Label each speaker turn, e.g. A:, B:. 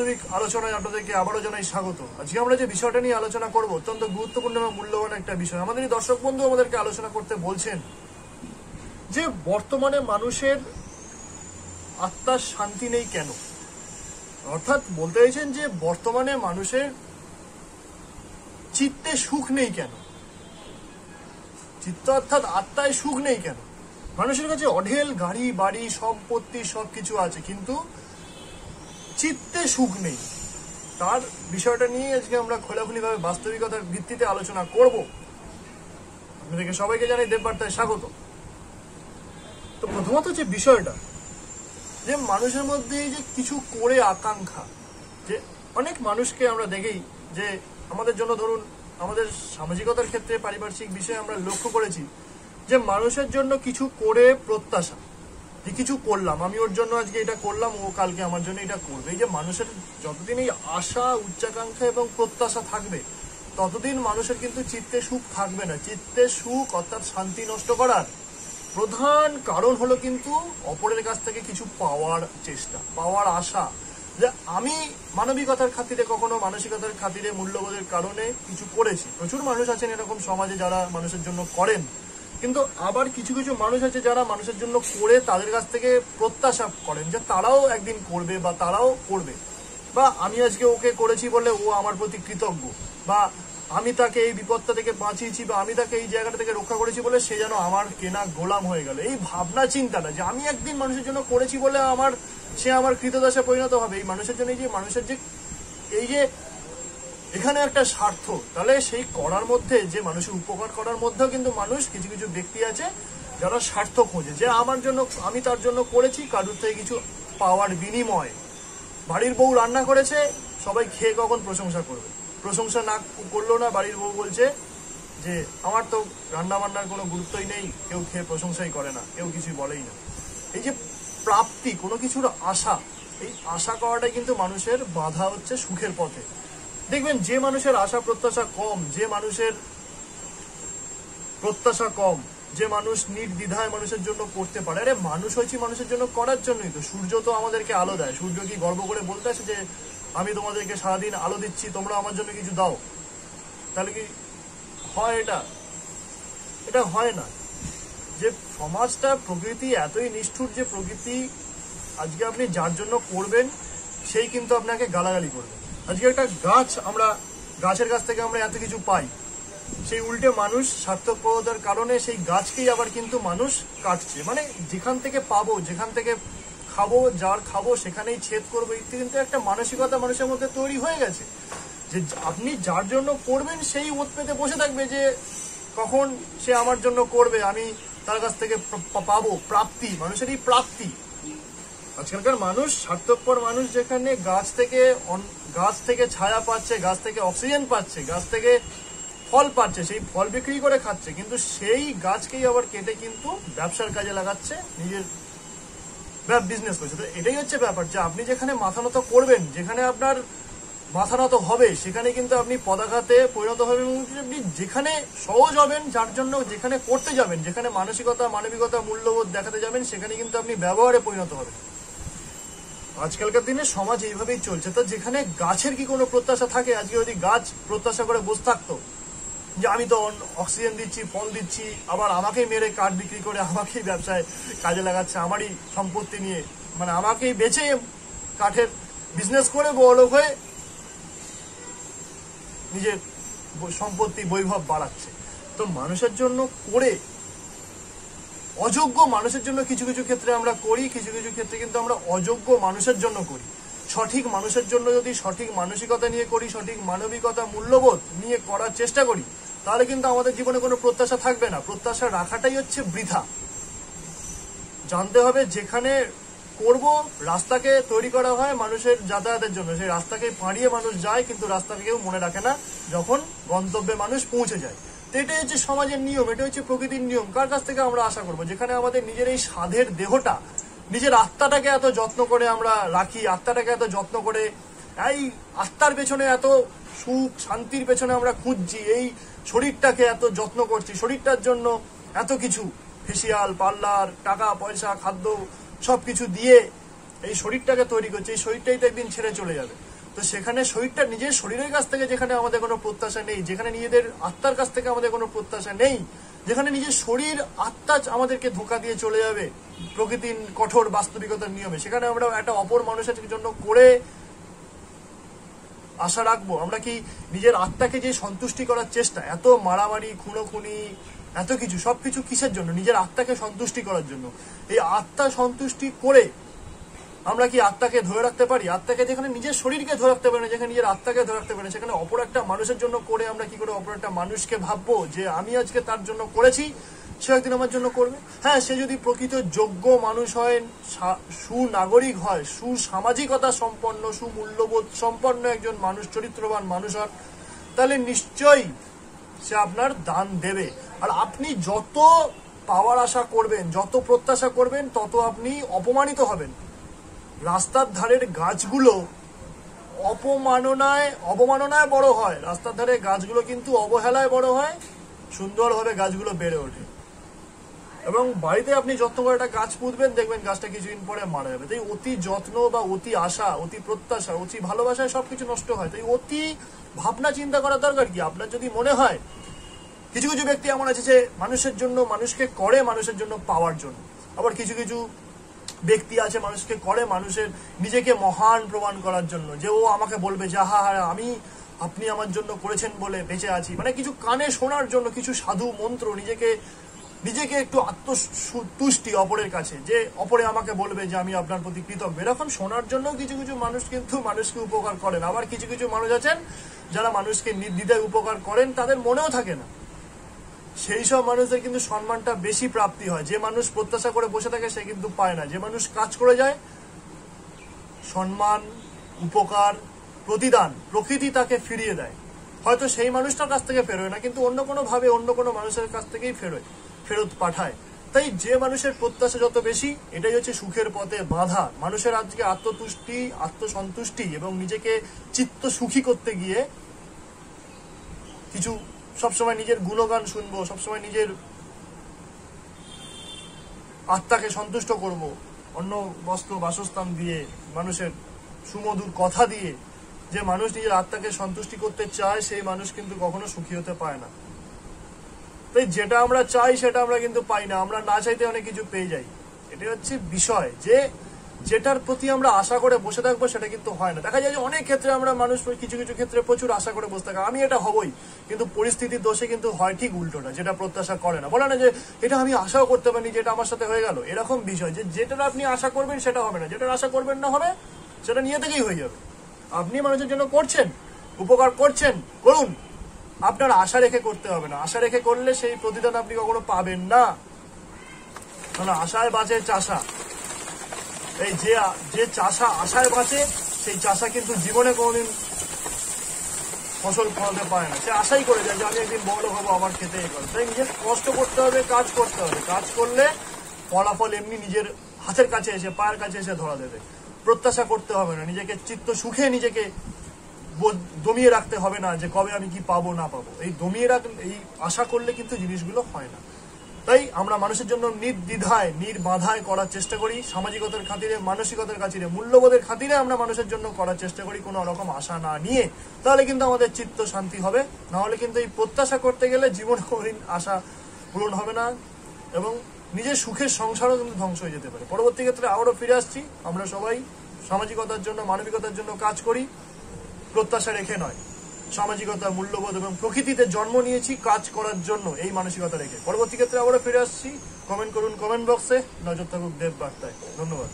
A: বাস্তবিক আলোচনায় আপনাদেরকে আবারও জানাই স্বাগত। আজকে আমরা যে বিষয়টা নিয়ে আলোচনা করব অত্যন্ত গুরুত্বপূর্ণ এবং মূল্যবান একটা বিষয়। আমাদের এই দর্শক বন্ধু আমাদেরকে আলোচনা করতে বলছেন যে বর্তমানে মানুষের আত্মার শান্তি নেই কেন, অর্থাৎ বলতে চাইছেন যে বর্তমানে মানুষের চিত্তে সুখ নেই কেন, চিত্ত অর্থাৎ আত্মায় সুখ নেই কেন। মানুষের কাছে অঢেল গাড়ি বাড়ি সম্পত্তি সবকিছু আছে, কিন্তু চিত্তে সুখ নেই। তার বিষয়টা নিয়ে আজকে আমরা খোলাখুলিভাবে বাস্তবিকতার ভিত্তিতে আলোচনা করব। আপনাদেরকে সবাইকে জানাই দেববার্তায় স্বাগত। তো প্রথমত যে বিষয়টা যে মানুষের মধ্যে এই যে কিছু করে আকাঙ্ক্ষা, যে অনেক মানুষকে আমরা দেখি যে আমাদের জন্য ধরুন আমাদের সামাজিকতার ক্ষেত্রে পারিপার্শ্বিক বিষয়ে আমরা লক্ষ্য করেছি যে মানুষের জন্য কিছু করে প্রত্যাশা, যে কিছু করলাম আমি ওর জন্য আজকে এটা করলাম, ও কালকে আমার জন্য এটা করবে। এই যে মানুষের যতদিন এই আশা উচ্চাকাঙ্ক্ষা এবং প্রত্যাশা থাকবে ততদিন মানুষের কিন্তু চিত্তে সুখ থাকবে না। চিত্তে সুখ অর্থাৎ শান্তি নষ্ট করার প্রধান কারণ হলো কিন্তু অপরের কাছ থেকে কিছু পাওয়ার চেষ্টা, পাওয়ার আশা। যে আমি মানবিকতার খাতিরে, কখনো মানসিকতার খাতিরে, মূল্যবোধের কারণে কিছু করেছি। প্রচুর মানুষ আছেন এরকম সমাজে যারা মানুষের জন্য করেন, কিন্তু আবার কিছু কিছু মানুষ আছে যারা মানুষের জন্য করে তাদের কাছ থেকে প্রত্যাশা করেন যে তারাও একদিন করবে বা তারাও করবে, বা আমি আজকে ওকে করেছি বলে ও আমার প্রতি কৃতজ্ঞ, বা আমি তাকে এই বিপদটা থেকে বাঁচিয়েছি, বা আমি তাকে এই জায়গাটা থেকে রক্ষা করেছি বলে সে যেন আমার কেনা গোলাম হয়ে গেল। এই ভাবনা চিন্তাটা যে আমি একদিন মানুষের জন্য করেছি বলে সে আমার কৃতদাসে পরিণত হবে, এই মানুষের জন্য এই যে মানুষের যে এই যে এখানে একটা স্বার্থ, তাহলে সেই করার মধ্যে যে মানুষের উপকার করার মধ্যেও কিন্তু মানুষ কিছু কিছু ব্যক্তি আছে যারা স্বার্থ খোঁজে, যে আমার জন্য আমি তার জন্য করেছি কারুর থেকে কিছু পাওয়ার বিনিময়। বাড়ির বউ রান্না করেছে, সবাই খেয়ে কখন প্রশংসা করবে, প্রশংসা না করলো না, বাড়ির বউ বলছে যে আমার তো রান্না বান্নার কোনো গুরুত্বই নেই, কেউ খেয়ে প্রশংসাই করে না, কেউ কিছুই বলেই না। এই যে প্রাপ্তি, কোনো কিছুর আশা, এই আশা করাটাই কিন্তু মানুষের বাধা হচ্ছে সুখের পথে। দেখবেন যে মানুষের আশা প্রত্যাশা কম, যে মানুষের প্রত্যাশা কম, যে মানুষ নির্দ্বিধায় মানুষের জন্য করতে পারে, আরে মানুষ হয়েছি মানুষের জন্য করার জন্যই তো। সূর্য তো আমাদেরকে আলো দেয়, সূর্য কি গর্ব করে বলতে আছে যে আমি তোমাদেরকে সারাদিন আলো দিচ্ছি, তোমরা আমার জন্য কিছু দাও? তাহলে কি হয়? এটা হয় না। যে সমাজটা, প্রকৃতি এতই নিষ্ঠুর যে প্রকৃতি আজকে আপনি যার জন্য করবেন সেই কিন্তু আপনাকে গালাগালি করবে। আজকে একটা গাছ, আমরা গাছের কাছ থেকে আমরা এত কিছু পাই, সেই উল্টে মানুষ স্বার্থপরতার কারণে সেই গাছকেই আবার কিন্তু মানুষ কাটছে। মানে যেখান থেকে পাবো, যেখান থেকে খাবো, যার খাবো সেখানেই ছেদ করবো, ইত্যাদি কিন্তু একটা মানসিকতা মানুষের মধ্যে তৈরি হয়ে গেছে। যে আপনি যার জন্য করবেন সেই ওত পেতে বসে থাকবে যে কখন সে আমার জন্য করবে, আমি তার কাছ থেকে পাবো। প্রাপ্তি, মানুষের এই প্রাপ্তি। আজকালকার মানুষ স্বার্থপর মানুষ, যেখানে গাছ থেকে ছায়া পাচ্ছে, গাছ থেকে অক্সিজেন পাচ্ছে, গাছ থেকে ফল পাচ্ছে, সেই ফল বিক্রি করে খাচ্ছে, কিন্তু সেই গাছকেই আবার কেটে কিন্তু ব্যবসার কাজে লাগাচ্ছে, নিজের বিজনেস করছে। তো এটাই হচ্ছে ব্যাপার, যে আপনি যেখানে মাথা নত করবেন, যেখানে আপনার মাথা নত হবে, সেখানে কিন্তু আপনি পদাঘাতে পরিণত হবেন। আপনি যেখানে সহজ হবেন, যার জন্য যেখানে করতে যাবেন, যেখানে মানসিকতা, মানবিকতা, মূল্যবোধ দেখাতে যাবেন, সেখানে কিন্তু আপনি ব্যবহারে পরিণত হবেন। আজকালকার দিনে সমাজ এইভাবেই চলছে। তো যেখানে গাছের কি কোনো প্রত্যাশা থাকে, আজকে যদি গাছ প্রত্যাশা করে বসে থাকতো যে আমি তো অক্সিজেন দিচ্ছি, ফল দিচ্ছি, আবার আমাকেই মেরে কাঠ বিক্রি করে আমাকেই ব্যবসায় কাজে লাগাচ্ছে, আমারই সম্পত্তি নিয়ে, মানে আমাকেই বেচে কাঠের বিজনেস করে বড়লোক হয়ে নিজের সম্পত্তি বৈভব বাড়াচ্ছে। তো মানুষের জন্য করে অযোগ্য মানুষের জন্য কিছু কিছু ক্ষেত্রে আমরা করি, কিছু কিছু ক্ষেত্রে কিন্তু আমরা অযোগ্য মানুষের জন্য করি। সঠিক মানুষের জন্য যদি সঠিক মানসিকতা নিয়ে করি, সঠিক মানবিকতা, মূল্যবোধ নিয়ে করার চেষ্টা করি, তাহলে কিন্তু আমাদের জীবনে কোনো প্রত্যাশা থাকবে না। প্রত্যাশা রাখাটাই হচ্ছে বৃথা। জানতে হবে যেখানে করব, রাস্তাকে তৈরি করা হয় মানুষের যাতায়াতের জন্য, সেই রাস্তাকে পাড়িয়ে মানুষ যায়, কিন্তু রাস্তাকে কেউ মনে রাখে না যখন গন্তব্যে মানুষ পৌঁছে যায়। তো এটাই হচ্ছে সমাজের নিয়ম, এটা হচ্ছে প্রকৃতির নিয়ম। কার কাছ থেকে আমরা আশা করবো? যেখানে আমাদের নিজের এই সাধের দেহটা, নিজের আত্মাটাকে এত যত্ন করে আমরা রাখি, আত্মাটাকে এত যত্ন করে, এই আত্মার পেছনে এত সুখ শান্তির পেছনে আমরা খুঁজছি, এই শরীরটাকে এত যত্ন করছি, শরীরটার জন্য এত কিছু ফেসিয়াল, পার্লার, টাকা পয়সা, খাদ্য সবকিছু দিয়ে এই শরীরটাকে তৈরি করছে। এই শরীরটাই তো একদিন ছেড়ে চলে যাবে। তো সেখানে শরীরটা, নিজের শরীরের কাছ থেকে যেখানে আমাদের কোনো প্রত্যাশা নেই, যেখানে নিজেদের আত্মার কাছ থেকে আমাদের কোনো প্রত্যাশা নেই, যেখানে নিজের শরীর আত্মা আমাদেরকে ধোঁকা দিয়ে চলে যাবে প্রকৃতির কঠোর বাস্তবিকতার নিয়মে, সেখানে আমরা একটা অপর মানুষের জন্য করে আশা রাখবো? আমরা কি নিজের আত্মাকে যে সন্তুষ্টি করার চেষ্টা, এত মারামারি, খুনোখুনি, এত কিছু, সবকিছু কিসের জন্য? নিজের আত্মাকে সন্তুষ্টি করার জন্য। এই আত্মা সন্তুষ্টি করে আমরা কি আত্মাকে ধরে রাখতে পারি? আত্মাকে, যেখানে নিজের শরীরকে ধরে রাখতে পারি না, যেখানে নিজের আত্মাকে ধরে রাখতে পারি না, সেখানে অপর একটা মানুষের জন্য করে আমরা কি করে অপর একটা মানুষকে ভাববো যে আমি আজকে তার জন্য করেছি, সে একদিন আমার জন্য করবে? হ্যাঁ, সে যদি প্রকৃত যোগ্য মানুষ হয়, সুনাগরিক হয়, সুসামাজিকতা সম্পন্ন, সুমূল্যবোধ সম্পন্ন একজন মানুষ, চরিত্রবান মানুষ হয়, তাহলে নিশ্চয়ই সে আপনার দান দেবে। আর আপনি যত পাওয়ার আশা করবেন, যত প্রত্যাশা করবেন, তত আপনি অপমানিত হবেন। রাস্তার ধারের গাছগুলো অবমাননায় বড় হয়, রাস্তার ধারে গাছগুলো কিন্তু অবহেলায় বড় হয়, সুন্দরভাবে গাছগুলো বেড়ে ওঠে। এবং বাড়িতে আপনি যত্ন করে একটা গাছ পুঁতবেন, দেখবেন গাছটা কিছুদিন পরে মারা যাবে। তাই অতি যত্ন বা অতি আশা, অতি প্রত্যাশা, অতি ভালোবাসায় সবকিছু নষ্ট হয়। তাই অতি ভাবনা চিন্তা করার দরকার কি? আপনার যদি মনে হয়, কিছু কিছু ব্যক্তি এমন আছে যে মানুষের জন্য, মানুষকে করে মানুষের জন্য পাওয়ার জন্য, আবার কিছু কিছু ব্যক্তি আছে মানুষকে করে মানুষের নিজেকে মহান প্রমাণ করার জন্য, যে ও আমাকে বলবে যে হা আপনি আমার জন্য করেছেন বলে বেঁচে আছি। মানে কিছু কানে শোনার জন্য, কিছু সাধু মন্ত্র, নিজেকে একটু আত্মতুষ্টি অপরের কাছে, যে অপরে আমাকে বলবে যে আমি আপনার প্রতি কৃতজ্ঞ, এরকম শোনার জন্য কিছু কিছু মানুষ কিন্তু মানুষকে উপকার করেন। আবার কিছু কিছু মানুষ আছেন যারা মানুষকে নির্দ্বিধায় উপকার করেন, তাদের মনেও থাকে না। সেই সব মানুষদের কিন্তু সম্মানটা বেশি প্রাপ্তি হয়। যে মানুষ প্রত্যাশা করে বসে থাকে সে কিন্তু পায় না। যে মানুষ কাজ করে যায়, সম্মান, উপকার, প্রতিদান প্রকৃতি তাকে ফিরিয়ে দেয়। হয়তো সেই মানুষটার কাছ থেকে ফেরোয় না, কিন্তু অন্য কোনো ভাবে অন্য কোনো মানুষের কাছ থেকেই ফেরত পাঠায়। তাই যে মানুষের প্রত্যাশা যত বেশি, এটাই হচ্ছে সুখের পথে বাধা। মানুষের আজকে আত্মতুষ্টি, আত্মসন্তুষ্টি এবং নিজেকে চিত্ত সুখী করতে গিয়ে কিছু সবসময় নিজের গুণগান শুনবো, সবসময় নিজের আত্মাকে সন্তুষ্ট করব অন্য বস্ত্র বাসস্থান দিয়ে, মানুষের সুমধুর কথা দিয়ে। যে মানুষ নিজের আত্মাকে সন্তুষ্টি করতে চায়, সেই মানুষ কিন্তু কখনো সুখী হতে পায় না। তাই যেটা আমরা চাই সেটা আমরা কিন্তু পাই না, আমরা না চাইতে অনেক কিছু পেয়ে যাই। এটা হচ্ছে বিষয়, যে যেটার প্রতি আমরা আশা করে বসে থাকবো সেটা কিন্তু হয় না। দেখা যায় যে অনেক ক্ষেত্রে আমরা মানুষ কিছু কিছু ক্ষেত্রে প্রচুর আশা করে বসে থাকি, আমি এটা হবই, কিন্তু পরিস্থিতির দোষে কিন্তু হয় ঠিক উল্টোটা, যেটা প্রত্যাশা করে না। বলে না যে এটা আমি আশাও করতে পারিনি, যেটা আমার সাথে হয়ে গেল। এরকম বিষয় যে যেটা আপনি আশা করবেন সেটা হবে না, যেটা আশা করবেন না হবে সেটা নিয়ে থেকেই হয়ে যাবে। আপনি মানুষের জন্য করছেন, উপকার করছেন, করুন, আপনার আশা রেখে করতে হবে না। আশা রেখে করলে সেই প্রতিদান আপনি কখনো পাবেন না। কারণ আশায় বাঁচে চাষা। এই যে চাষা আশায় বাঁচে, সেই চাষা কিন্তু জীবনে কোনোদিন ফসল ফলাতে পারে না। সে আশাই করে যায় যে আমি একদিন বড় হবো, আমার খেতে এই করে। তাই নিজের কষ্ট করতে হবে, কাজ করতে হবে। কাজ করলে ফলাফল এমনি নিজের হাতের কাছে এসে, পায়ের কাছে এসে ধরা দেবে। প্রত্যাশা করতে হবে না, নিজেকে চিত্ত সুখে নিজেকে দমিয়ে রাখতে হবে না যে কবে আমি কি পাবো না পাবো। এই দমিয়ে এই আশা করলে কিন্তু জিনিসগুলো হয় না। তাই আমরা মানুষের জন্য নির্দ্বিধায়, নির্বাধায় করার চেষ্টা করি, সামাজিকতার খাতিরে, মানসিকতার খাতিরে, মূল্যবোধের খাতিরে আমরা মানুষের জন্য করার চেষ্টা করি, কোনো রকম আশা না নিয়ে। তাহলে কিন্তু আমাদের চিত্ত শান্তি হবে। না হলে কিন্তু এই প্রত্যাশা করতে গেলে জীবন কোনোদিন আশা পূরণ হবে না, এবং নিজের সুখের সংসারও কিন্তু ধ্বংস হয়ে যেতে পারে। পরবর্তী ক্ষেত্রে আবারও ফিরে আসছি, আমরা সবাই সামাজিকতার জন্য, মানবিকতার জন্য কাজ করি, প্রত্যাশা রেখে নয়। সামাজিকতা, মূল্যবোধ এবং প্রকৃতিতে জন্ম নিয়েছি কাজ করার জন্য, এই মানসিকতা রেখে। পরবর্তী ক্ষেত্রে আবারও ফিরে আসছি। কমেন্ট করুন কমেন্ট বক্সে। নজর থাকুক দেব বার্তায়। ধন্যবাদ।